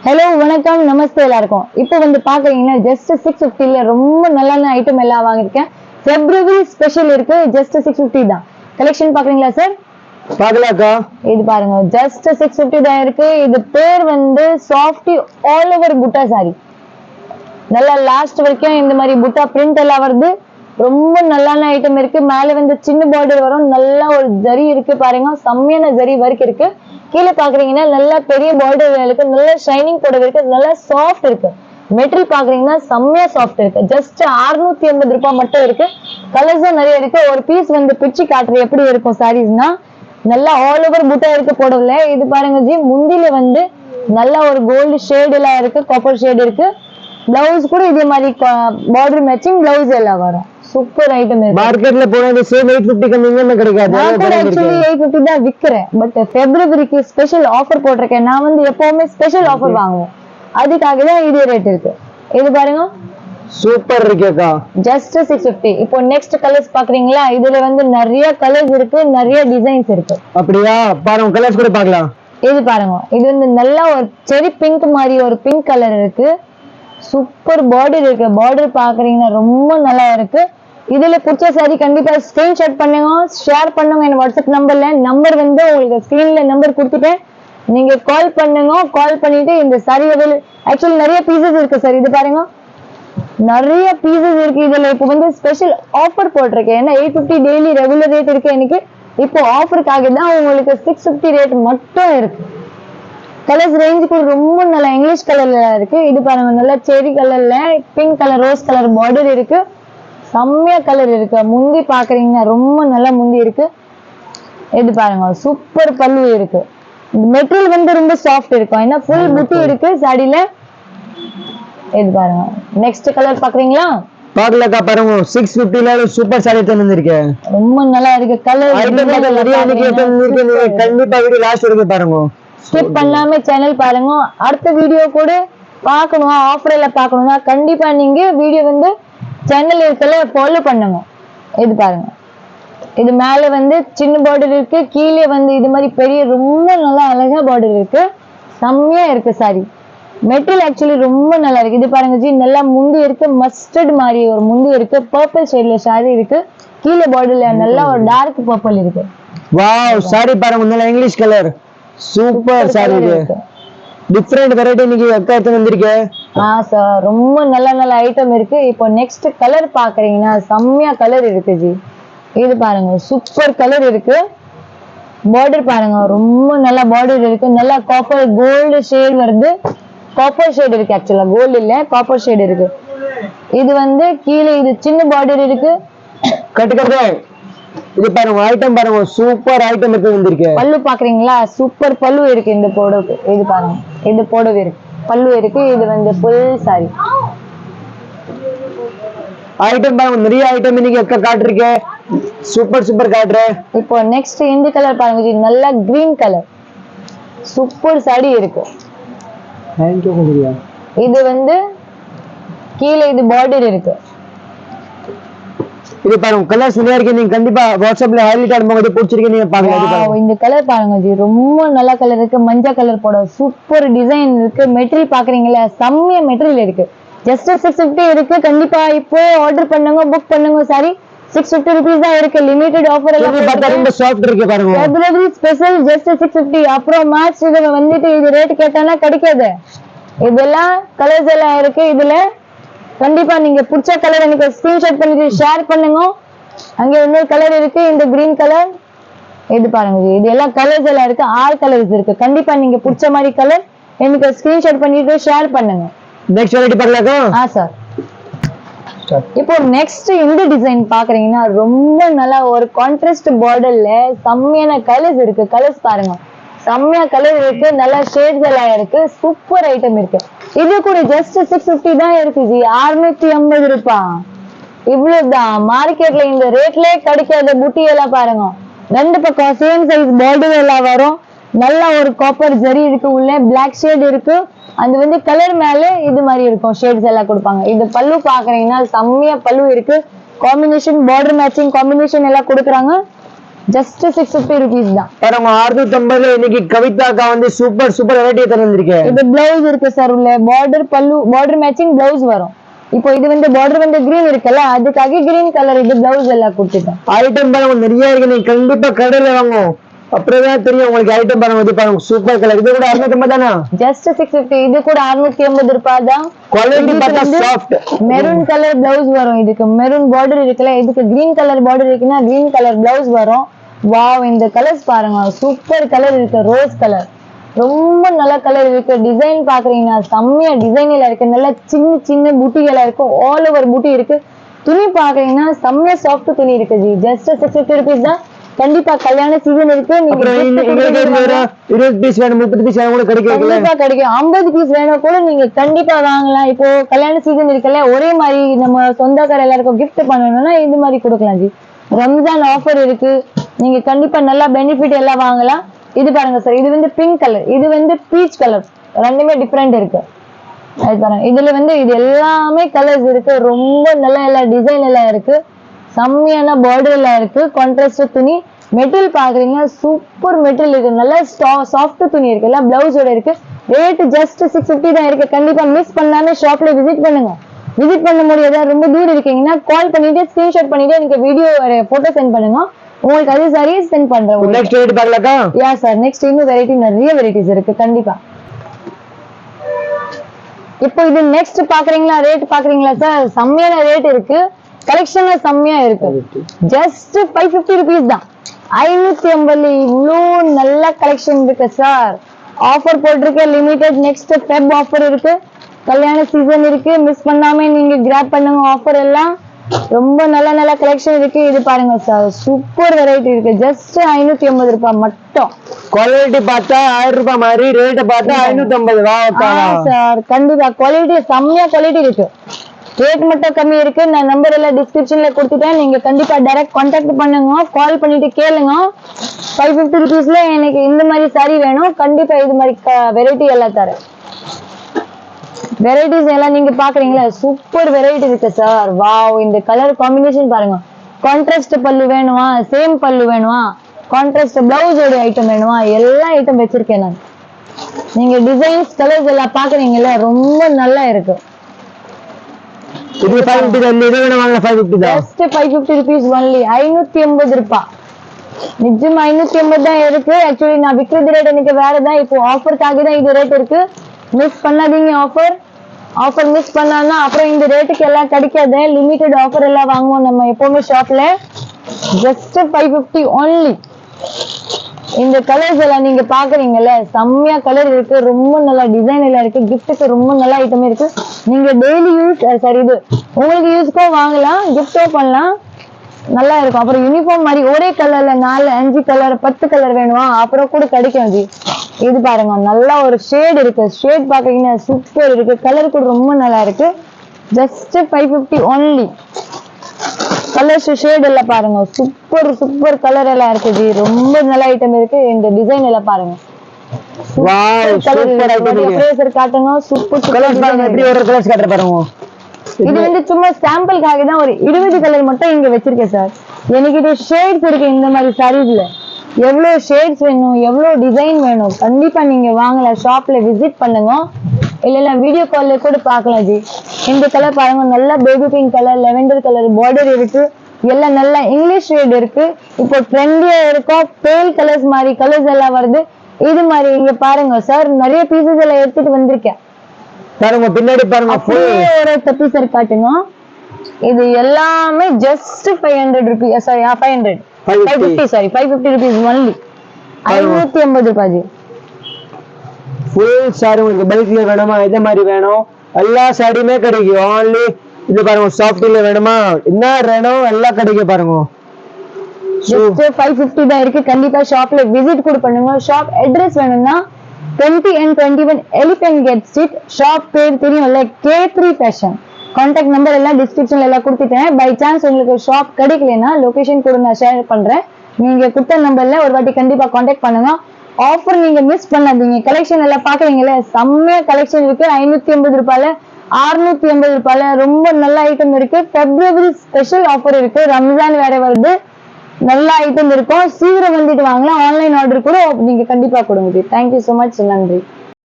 Hello வணக்கம் நமஸ்தே எல்லாருக்கும். இப்போ வந்து பாக்குறீங்கன்னா ஜஸ்ட் 650ல ரொம்ப நல்ல ஐட்டம் எல்லாம் வாங்கியிருக்கேன். February ஸ்பெஷல் இருக்கு. ஜஸ்ட் 650 தான். கலெக்ஷன் பாக்குறீங்களா சார்? பாக்கலாக்கா. இது பாருங்க, ஜஸ்ட் 650 தான் இருக்கு. இது பேர் வந்து சாஃப்டி ஆல் ஓவர் புட்டா சாரி. நல்லா லாஸ்ட் வரைக்கும் இந்த மாதிரி புட்டா பிரிண்ட் எல்லாம் வருது. ரொம்ப நல்லான ஐட்டம் இருக்கு. மேல வந்து சின்ன பார்டர் வரும். நல்லா ஒரு ஜரி இருக்கு பாருங்க, செம்மையான ஜரி ஒர்க் இருக்கு. கீழே பாக்குறீங்கன்னா நல்லா பெரிய பார்டர் இருக்கு, நல்ல ஷைனிங் புடவை இருக்கு, நல்லா சாஃப்ட் இருக்கு. மெட்டீரியல் பாக்குறீங்கன்னா செம்மையா சாஃப்ட் இருக்கு. ஜஸ்ட் 680 ரூபாய் மட்டும் இருக்கு. கலர்ஸும் நிறைய இருக்கு. ஒரு பீஸ் வந்து பிச்சு காட்டுற எப்படி இருக்கும் சாரீஸ்னா, நல்லா ஆல் ஓவர் புட்டா இருக்கு புடவைல. இது பாருங்க ஜி, முந்தில வந்து நல்லா ஒரு கோல்டு ஷேட் எல்லாம் இருக்கு, காப்பர் ஷேட் இருக்கு. பிளவுஸ் கூட இதே மாதிரி பார்டர் மேட்சிங் பிளவுஸ் எல்லாம் வரும். சூப்பர் ஐட்டம் இருக்கு. மார்க்கெட்ல போனா சேம் 850 கம்மியா கிடைக்காது. நான் கூட एक्चुअली 850 தான் விக்கிறேன். பட் ஃபெப்ரவரிக்கு ஸ்பெஷல் ஆஃபர் போட்டிருக்கேன். நான் வந்து எப்பவுமே ஸ்பெஷல் ஆஃபர் வாங்குவேன். அதுக்காக தான் இதே ரேட் இருக்கு. இது பாருங்க, சூப்பர் இருக்கேக்கா. ஜஸ்ட் 650. இப்போ நெக்ஸ்ட் கலர்ஸ் பாக்குறீங்களா? இதுல வந்து நிறைய கலர்ஸ் இருக்கு, நிறைய டிசைன்ஸ் இருக்கு. அப்படியா? பாருங்க கலர்ஸ் கூட பார்க்கலாம். இது பாருங்க, இது வந்து நல்லா ஒரு செரி பிங்க் மாதிரி ஒரு பிங்க் கலர் இருக்கு. சூப்பர் பார்டர் இருக்கு. பார்டர் பாக்குறீங்கன்னா ரொம்ப நல்லா இருக்கு. இதுல பிடிச்ச சாரி கண்டிப்பா ஸ்கிரீன்ஷாட் பண்ணுங்க, ஷேர் பண்ணுங்க. என் வாட்ஸ்அப் நம்பர் வந்து உங்களுக்கு ஸ்கிரீன்ல நம்பர் கொடுத்துட்டேன். நீங்க கால் பண்ணுங்க. கால் பண்ணிட்டு இந்த சாரி ஆக்சுவலி நிறைய பீசஸ் இருக்கு சார். இது பாருங்க, நிறைய பீசஸ் இருக்கு. இதுல இப்போ வந்து ஸ்பெஷல் ஆஃபர் போட்டிருக்கேன். ஏன்னா 850 டெய்லி ரெகுலர் ரேட் இருக்கு எனக்கு. இப்போ ஆஃபருக்காக தான் உங்களுக்கு 650 ரேட் மட்டும் இருக்கு. கலர்ஸ் ரேஞ்ச் கூட ரொம்ப நல்லா இங்கிலீஷ் கலர்ல இருக்கு. இது பாருங்க, நல்லா செரி கலர்ல pink colour rose colour border இருக்கு. செம்மையா கலர் இருக்கு. முந்தி பாக்குறீங்கன்னா ரொம்ப நல்லா முந்தி இருக்கு. இது பாருங்க, சூப்பர் பல்லு இருக்கு. மெட்டீரியல் வந்து ரொம்ப சாஃப்ட் இருக்கும். ஏன்னா ஃபுல் புட்டி இருக்கு சாரியில. இது பாருங்க, நெக்ஸ்ட் கலர் பாக்குறீங்களா? பாக்கலக்கா. பாருங்க 650ல சூப்பர் சாரி தந்திருக்கு. ரொம்ப நல்லா இருக்கு. கலர் கண்டிப்பா வீடியோ லாஸ்ட் வரைக்கும் பாருங்க. ஸ்கிப் பண்ணாம சேனல் பாருங்க. அடுத்த வீடியோ கூட பார்க்கணும், ஆஃபர்ல பார்க்கணும்னா கண்டிப்பா நீங்க வீடியோ வந்து சேனல் இருக்கல ஃபாலோ பண்ணுங்க. இது பாருங்க, இது மேல வந்து சின்ன பார்டர் இருக்கு, கீழே வந்து இது மாதிரி பெரிய ரொம்ப நல்லா அழகா பார்டர் இருக்கு. செம்மையா இருக்கு சாரி. மெட்டீரியல் ஆக்சுவலி ரொம்ப நல்லா இருக்கு. இது பாருங்க ஜி, நல்லா முந்தி இருக்கு, மஸ்டர்ட் மாதிரி ஒரு முந்தி இருக்கு, பர்பிள் ஷேட்ல சாரி இருக்கு. கீழே பார்டர்ல நல்லா ஒரு டார்க் பர்பிள் இருக்கு. வாவ், சாரி பாருங்க, நல்ல இங்கிலீஷ் கலர். சூப்பர் சாரி இருக்கு. டிஃபரெண்ட் வெரைட்டி இன்னைக்கு எக்கச்சக்கம் வந்திருக்கு. சார், ரொம்ப நல்ல ஐட்டம் இருக்கு. இப்போ நெக்ஸ்ட் கலர் பாக்குறீங்கன்னா செம்மையா கலர் இருக்கு ஜி. இது பாருங்க, சூப்பர் கலர் இருக்கு. பார்டர் பாருங்க, ரொம்ப நல்ல பார்டர் இருக்கு. நல்லா காப்பர் கோல்டு ஷேட் வருது. காப்பர் ஷேட் இருக்கு. ஆக்சுவலா கோல்டு இல்ல, காப்பர் ஷேட் இருக்கு. இது வந்து கீழே இது சின்ன பார்டர் இருக்கு. கட்டுக்கட்டு. இது பாருங்க, ஐட்டம் பாருங்க, சூப்பர் ஐட்டம் இருக்கு வந்திருக்கு. பல்லு பாக்குறீங்களா? சூப்பர் பல்லு இருக்கு இந்த புடவை. இது பாருங்க, இது புடவை இருக்கு, பல்லு இருக்கு. இது வந்து ஃபுல் சாரி ஐட்டம் பாருங்க, நிறைய ஐட்டம் இன்னைக்கு எக்க காட்டுறீங்க. சூப்பர் காட்டுறேன். இப்போ நெக்ஸ்ட் இந்த கலர் பாருங்க ஜி, நல்ல கிரீன் கலர் சூப்பர் சாரி இருக்கு. இது வந்து கீழே இது பார்டர் இருக்கு. இது பாருங்க, கலர்ஸ் நிறைய இருக்கு. நீங்க கண்டிப்பா வாட்ஸ்அப்ல ஹைலைட் பண்ணும்போது பிடிச்சிருக்கு, நீங்க பாருங்க. இந்த கலர் பாருங்க ஜி, ரொம்ப நல்ல கலர் இருக்கு. மஞ்சள் கலர் போட சூப்பர் டிசைன் இருக்கு. மெட்டீரியல் பாக்குறீங்களா? செம்மையா மெட்டீரியல் இருக்கு. ஜஸ்ட் 650 இருக்கு. கண்டிப்பா இப்போ ஆர்டர் பண்ணுங்க, புக் பண்ணுங்க. சாரி 650 rupees தான் இருக்கு. லிமிட்டட் ஆஃபர் எல்லாம் பார்த்தா ரொம்ப சாஃப்ட் இருக்கு பாருங்க. February special just 650. அப்புறம் மார்ச் இதுல வந்துட்டு இது ரேட் கேட்டானா கிடைக்காது. இதெல்லாம் கலர்ஸ் எல்லாம் இருக்கு. இதுல கண்டிப்பா நீங்க பிடிச்ச கலர் எனக்கு ஸ்கிரீன்ஷாட் பண்ணிட்டு ஷேர் பண்ணுங்க. அங்க இன்னொரு கலர் இருக்கு, இந்த கிரீன் கலர். இது பாருங்க, இது எல்லாம் கலர்ஸ் எல்லாம் இருக்கு. 6 கலர்ஸ் இருக்கு. கண்டிப்பா நீங்க பிடிச்ச மாதிரி கலர் எனக்கு ஸ்கிரீன்ஷாட் பண்ணிட்டு ஷேர் பண்ணுங்க. நெக்ஸ்ட் வெரைட்டி பார்க்கலாமா? சார், இப்போ நெக்ஸ்ட் இந்த டிசைன் பாக்குறீங்கன்னா ரொம்ப நல்லா ஒரு கான்ட்ராஸ்ட் பார்டர்ல செம்மையான கலர்ஸ் இருக்கு. கலர்ஸ் பாருங்க, செம்மையா கலர் இருக்கு. நல்லா ஷேட்ஸ் எல்லாம் இருக்கு. சூப்பர் ஐட்டம் இருக்கு. இது கூட ஜஸ்ட் 650 தான் இருக்கு ஜி. 650 ரூபாய். இவ்வளவுதான். மார்க்கெட்ல இந்த ரேட்ல கிடைக்காத புட்டி எல்லாம் பாருங்க. ரெண்டு பக்கம் சேம் சைஸ் பார்டர் எல்லாம் வரும். நல்ல ஒரு காப்பர் ஜரி இருக்கு. உள்ள பிளாக் ஷேட் இருக்கு. அது வந்து கலர் மேல இது மாதிரி இருக்கும். ஷேட்ஸ் எல்லாம் கொடுப்பாங்க. இது பல்லு பாக்குறீங்கன்னா செம்மையா பல்லு இருக்கு. காம்பினேஷன் பார்டர் மேட்சிங் காம்பினேஷன் எல்லாம் கொடுக்குறாங்க. ஜஸ்ட் 650 rupees தான். பாருங்க 650 இன்னைக்கு கவிதாக்கா வந்து சூப்பர் சூப்பர் வெரைட்டி தந்திருக்கேன். இது பிளவுஸ் இருக்கு சார், உள்ள பார்டர் பல்லு பார்டர் மேட்சிங் பிளவுஸ் வரும். இப்போ இது வந்து பார்டர் வந்து கிரீன் இருக்குல்ல, அதுக்காக கிரீன் கலர் இது பிளவுஸ் எல்லாம் கொடுத்துட்டேன். ஐட்டம் பாருங்க நிறைய இருக்கு, நீங்க கண்டிப்பா கடையில வாங்க அப்படிதான் தெரியும் உங்களுக்கு. ஐட்டம் பாருங்க இது பாருங்க சூப்பர் கலர். இது கூட 650 தானா? ஜஸ்ட் 650. இது கூட 680 ரூபாய் தான். குவாலிட்டி பார்த்தா சாஃப்ட் மெரூன் கலர் பிளவுஸ் வரும். இதுக்கு மெரூன் பார்டர் இருக்குல்ல, இதுக்கு கிரீன் கலர் பார்டர் இருக்குன்னா கிரீன் கலர் பிளவுஸ் வரும். வாவ், இந்த கலர்ஸ் பாருங்க சூப்பர் கலர் இருக்கு. ரோஸ் கலர் ரொம்ப நல்ல கலர் இருக்கு. டிசைன் பாக்குறீங்கன்னா செம்மையா டிசைன்ல இருக்கு. நல்ல சின்ன சின்ன பூட்டிகளா இருக்கு. ஆல் ஓவர் பூட்டி இருக்கு. துணி பாக்குறீங்கன்னா செம்மையா சாஃப்ட் துணி இருக்கு ஜி. ஜஸ்ட் 650 rupees தான். கண்டிப்பா கல்யாண சீசன் இருக்கு. நீங்க 20 பீஸ் வேணும் 30 பீஸ் வேணும் கூட கிடைக்கும். கண்டிப்பா கிடைக்கும். 50 பீஸ் வேணும் கூட நீங்க கண்டிப்பா வாங்கலாம். இப்போ கல்யாண சீசன் இருக்குல்ல, ஒரே மாதிரி நம்ம சொந்தக்கார எல்லாருக்கும் gift பண்ணணும்னா இது மாதிரி கொடுக்கலாம் ஜி. ரம்ஜான் ஆஃபர் இருக்கு. நீங்க கண்டிப்பா நல்லா பெனிஃபிட் எல்லாம் வாங்கலாம். இது பாருங்க சார், இது வந்து பிங்க் கலர், இது வந்து பீச் கலர், ரெண்டுமே டிஃபரெண்ட் இருக்கு. அது பாருங்க, இதுல வந்து இது எல்லாமே கலர்ஸ் இருக்கு. ரொம்ப நல்ல எல்லா டிசைன் எல்லாம் இருக்கு. செம்மையான பார்டர் எல்லாம் இருக்கு. கான்ட்ராஸ்ட் துணி மெட்டீரியல் பாக்குறீங்க சூப்பர் மெட்டீரியல் இருக்கு. நல்ல சாஃப்ட் துணி இருக்கு. எல்லாம் பிளவுஸோட இருக்கு. ரேட் ஜஸ்ட் 650 தான் இருக்கு. கண்டிப்பா மிஸ் பண்ணாம ஷாப்ல விசிட் பண்ணுங்க. விசிட் பண்ண முடியாத ரொம்ப தூரம் இருக்கீங்கன்னா கால் பண்ணிட்டு ஸ்கிரீன்ஷாட் பண்ணிட்டு எனக்கு வீடியோ போட்டோ சென்ட் பண்ணுங்க. உங்களுக்கு அது சரியா சென்ட் பண்றேன். நெக்ஸ்ட் ரேட் பார்க்கலாமா? யா சார், நெக்ஸ்ட் இன்னும் வெரைட்டி நிறைய வெரைட்டிஸ் இருக்கு கண்டிப்பா. இப்போ இது நெக்ஸ்ட் பாக்குறீங்களா? ரேட் பாக்குறீங்களா சார்? செம்மையான ரேட் இருக்கு. கலெக்ஷன்ல செம்மையா இருக்கு. ஜஸ்ட் 550 rupees தான். 550 இவ்வளோ நல்ல கலெக்ஷன் இருக்கு சார். ஆஃபர் போட்டிருக்க லிமிடெட் நெக்ஸ்ட் ஃபெப் ஆஃபர் இருக்கு. கல்யாண சீசன் இருக்கு. மிஸ் பண்ணாம நீங்க கிராப் பண்ணுங்க. ஆஃபர் எல்லாம் ரொம்ப நல்ல நல்ல கலெக்ஷன் இருக்கு. இது பாருங்க சார், சூப்பர் வெரைட்டி இருக்கு. ஜஸ்ட் 550 ரூபாய் மட்டும். குவாலிட்டி பார்த்தா 1000 ரூபாய் மாதிரி, ரேட் பார்த்தா 550. சார் கண்டிப்பா குவாலிட்டி செம்மையா குவாலிட்டி இருக்கு. ரேட் மட்டும் கம்மி இருக்கு. நான் நம்பர் எல்லாம் டிஸ்கிரிப்ஷன்ல கொடுத்துட்டேன். நீங்க கண்டிப்பா டைரக்ட் கான்டாக்ட் பண்ணுங்க. கால் பண்ணிட்டு கேளுங்க. 550 rupeesல எனக்கு இந்த மாதிரி சாரி வேணும். கண்டிப்பா இது மாதிரி வெரைட்டி எல்லாம் தரேன். வெரைட்டிஸ் எல்லாம் நீங்க பாக்குறீங்களா? சூப்பர் வெரைட்டி இருக்கு சார். வாவ், இந்த கலர் காம்பினேஷன் பாருங்க. கான்ட்ராஸ்ட் பல்லு வேணுமா, சேம் பல்லு வேணுமா, கான்ட்ராஸ்ட் பிளவுஸோட ஐட்டம் வேணுமா, எல்லா ஐட்டம் வச்சிருக்கேன் நான். நீங்க டிசைன்ஸ் கலர்ஸ் எல்லாம் பாக்குறீங்களா? ரொம்ப நல்லா இருக்கு. இது 550 தான். இது வேணும் வாங்க 550 தான். Just 550 rupees only. 580 ரூபாய். நிஜமா 580 தான் இருக்கு. ஆக்சுவலி நான் விக்கிறது ரேட் எனக்கு வேறதான். இப்போ ஆஃபருக்காக தான் இது ரேட் இருக்கு. மிஸ் பண்ணாதீங்க. ஆஃபர் மிஸ் பண்ணான்னா அப்புறம் இந்த ரேட்டுக்கு எல்லாம் கிடைக்காது. லிமிடெட் ஆஃபர் எல்லாம் வாங்குவோம் நம்ம எப்பவுமே ஷாப்ல. Just 550 only. இந்த கலர்ஸ் எல்லாம் நீங்க பாக்குறீங்கல்ல, செம்மையா கலர் இருக்கு. ரொம்ப நல்ல டிசைன் எல்லாம் இருக்கு. கிஃப்ட்டுக்கு ரொம்ப நல்ல ஐட்டம் இருக்கு. நீங்க டெய்லி யூஸ் சரி இது உங்களுக்கு யூஸ்க்கோ வாங்கலாம், கிஃப்டோ பண்ணலாம். நல்லா இருக்கும். அப்புறம் யூனிஃபார்ம் மாதிரி ஒரே கலர்ல 4 5 கலர் 10 கலர் வேணுமா அப்புறம் கூட கிடைக்கும் ஜி. இது பாருங்க, நல்ல ஒரு ஷேட் இருக்கு. ஷேட் பாத்தீங்கன்னா சூப்பர் இருக்கு. கலர் கூட ரொம்ப நல்லா இருக்கு. Just 550 only. கலர்ஸ் ஷேட் எல்லாம் பாருங்க, சூப்பர் சூப்பர் கலர் எல்லாம் இருக்கு ஜி. ரொம்ப நல்ல ஐட்டம் இருக்கு. இந்த டிசைன் எல்லாம் பாருங்க. வாவ், சூப்பர் ஐட்டம் இருக்கு. ஃப்ரேசர் காட்டுங்க. சூப்பர் கலர்ஸ் பாருங்க, எப்படி ஒரு கலர்ஸ் காட்ற பாருங்க. இது வந்து சும்மா சாம்பிளுக்காக தான் ஒரு 20 கலர் மட்டும் இங்க வச்சிருக்கேன் சார். எனக்கு இது ஷேட்ஸ் இருக்கு. இந்த மாதிரி சாரீஸ்ல எவ்வளவு ஷேட்ஸ் வேணும், எவ்வளவு டிசைன் வேணும், கண்டிப்பா நீங்க வாங்கலாம். ஷாப்ல விசிட் பண்ணுங்க. இல்ல வீடியோ கால்ல கூட பார்க்கலாம் ஜி. இந்த கலர் பாருங்க, நல்ல baby pink colour, lavender colour border இருக்கு. எல்லாம் நல்ல இங்கிலீஷ் ஷேட் இருக்கு. இப்போ ட்ரெண்டியா இருக்கும். பேல் கலர்ஸ் மாதிரி கலர்ஸ் எல்லாம் வருது. இது மாதிரி இங்க பாருங்க சார், நிறைய பீசஸ் எல்லாம் எடுத்துட்டு வந்திருக்கேன் பாருங்க. பின்னாடி பாருங்க, ஒரு பீசர் காட்டுங்க. இது எல்லாமே just 500 rupees. Sorry 550 sorry 550 rupees only. 580 ரூபாய் ஜி. ஃபுல் சாரி உங்களுக்கு பல்க்ல வேணுமா, இதே மாதிரி வேணும், எல்லா சாரியுமே கிடைக்கும். ஓன்லி இது பாருங்க, சாஃப்ட்ல வேணுமா, என்ன வேணும் எல்லாம் கிடைக்கும் பாருங்க. ஜஸ்ட் 550 தான் இருக்கு. கண்டிப்பா ஷாப்ல விசிட் கூட பண்ணுங்க. ஷாப் அட்ரஸ் வேணும்னா 20 and 21 Elephant Gate Street. Shop பேர் தெரியும்ல, K3 Fashion. கான்டாக்ட் நம்பர் எல்லாம் டிஸ்கிரிப்ஷன்ல எல்லாம் கொடுத்துட்டேன். பை சான்ஸ் உங்களுக்கு ஷாப் கிடைக்கலன்னா லொகேஷன் கூட நான் ஷேர் பண்றேன். நீங்க கொடுத்த நம்பர்ல ஒரு வாட்டி கண்டிப்பா கான்டாக்ட் பண்ணுங்க. ஆஃபர் நீங்க மிஸ் பண்ணாதீங்க. கலெக்ஷன் எல்லாம் பாக்குறீங்களே, செம்மையா கலெக்ஷன் இருக்கு. 580 ரூபாயில 680 ரூபாயில ரொம்ப நல்ல ஐட்டம் இருக்கு. பிப்ரவரி ஸ்பெஷல் ஆஃபர் இருக்கு. ரம்ஜான் வேற வருது. நல்ல ஐட்டம் இருக்கும். சீக்கிரம் வந்துட்டு வாங்கலாம். ஆன்லைன் ஆர்டர் கூட நீங்க கண்டிப்பா கொடுங்க. Thank you so much. நன்றி.